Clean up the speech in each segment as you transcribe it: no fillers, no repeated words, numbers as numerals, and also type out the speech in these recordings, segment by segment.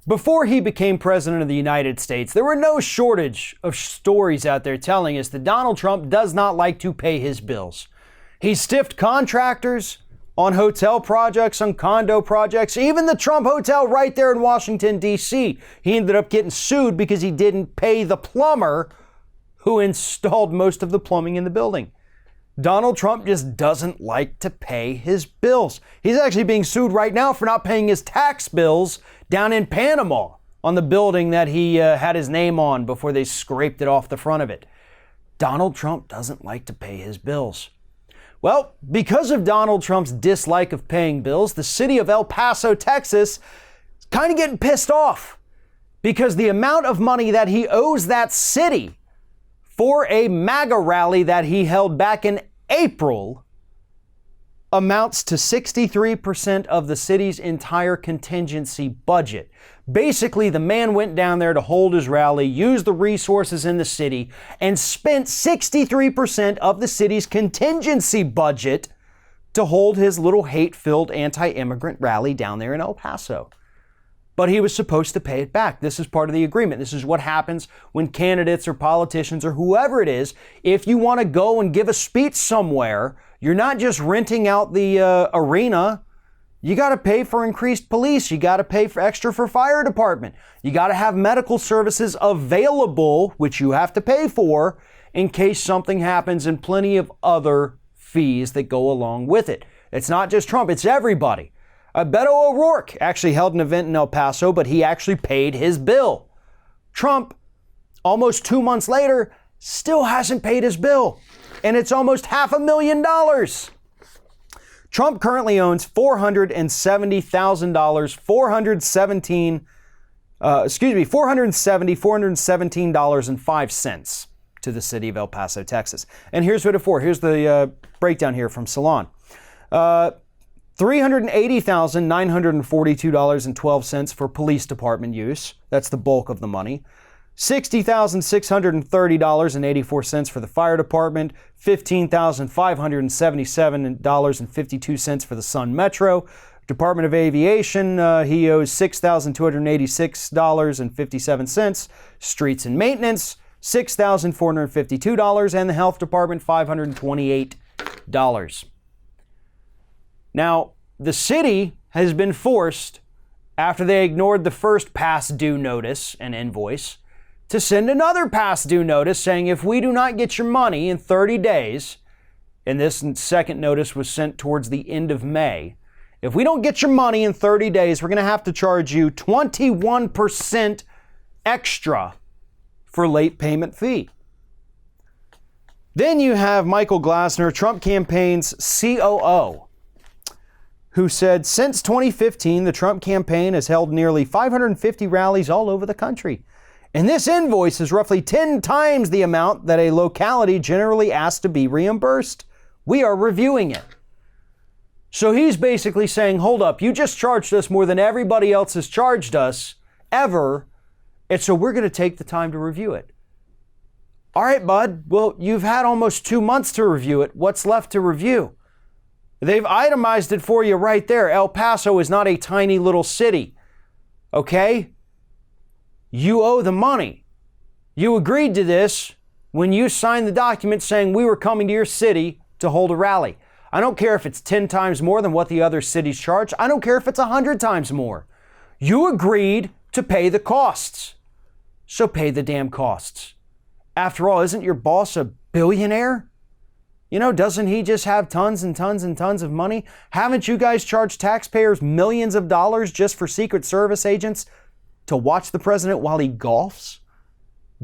Before he became president of the United States, there were no shortage of stories out there telling us that Donald Trump does not like to pay his bills. He stiffed contractors on hotel projects, on condo projects, even the Trump Hotel right there in Washington, D.C. He ended up getting sued because he didn't pay the plumber who installed most of the plumbing in the building. Donald Trump just doesn't like to pay his bills. He's actually being sued right now for not paying his tax bills down in Panama on the building that he had his name on before they scraped it off the front of it. Donald Trump doesn't like to pay his bills. Well, because of Donald Trump's dislike of paying bills, the city of El Paso, Texas, is kind of getting pissed off because the amount of money that he owes that city for a MAGA rally that he held back in April amounts to 63% of the city's entire contingency budget. Basically, the man went down there to hold his rally, used the resources in the city, and spent 63% of the city's contingency budget to hold his little hate-filled anti-immigrant rally down there in El Paso. But he was supposed to pay it back. This is part of the agreement. This is what happens when candidates or politicians or whoever it is, if you want to go and give a speech somewhere, you're not just renting out the arena. You got to pay for increased police. You got to pay for extra for fire department. You got to have medical services available, which you have to pay for in case something happens, and plenty of other fees that go along with it. It's not just Trump, it's everybody. Beto O'Rourke actually held an event in El Paso, but he actually paid his bill. Trump, almost 2 months later, still hasn't paid his bill. And it's almost $500,000. Trump currently owns $417.05 to the city of El Paso, Texas. And here's what it for. Here's the breakdown here from Salon. $380,942.12 for police department use. That's the bulk of the money. $60,630.84 for the fire department. $15,577.52 for the Sun Metro. Department of Aviation, he owes $6,286.57. Streets and maintenance, $6,452. And the health department, $528. Now, the city has been forced, after they ignored the first past due notice and invoice, to send another past due notice saying if we do not get your money in 30 days, and this second notice was sent towards the end of May, if we don't get your money in 30 days, we're going to have to charge you 21% extra for late payment fee. Then you have Michael Glassner, Trump campaign's COO, who said since 2015, the Trump campaign has held nearly 550 rallies all over the country. And this invoice is roughly 10 times the amount that a locality generally asks to be reimbursed. We are reviewing it. So he's basically saying, hold up, you just charged us more than everybody else has charged us ever, and so we're going to take the time to review it. All right, bud, well, you've had almost 2 months to review it. What's left to review? They've itemized it for you right there. El Paso is not a tiny little city, okay? You owe the money. You agreed to this when you signed the document saying we were coming to your city to hold a rally. I don't care if it's 10 times more than what the other cities charge. I don't care if it's 100 times more. You agreed to pay the costs. So pay the damn costs. After all, isn't your boss a billionaire? You know, doesn't he just have tons and tons and tons of money? Haven't you guys charged taxpayers millions of dollars just for Secret Service agents to watch the president while he golfs?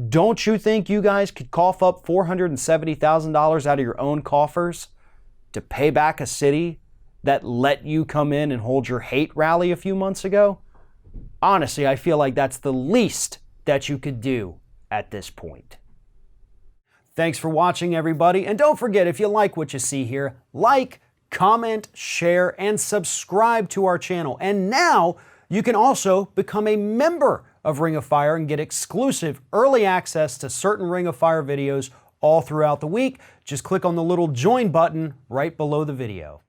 Don't you think you guys could cough up $470,000 out of your own coffers to pay back a city that let you come in and hold your hate rally a few months ago? Honestly, I feel like that's the least that you could do at this point. Thanks for watching, everybody. And don't forget, if you like what you see here, like, comment, share, and subscribe to our channel. And now you can also become a member of Ring of Fire and get exclusive early access to certain Ring of Fire videos all throughout the week. Just click on the little join button right below the video.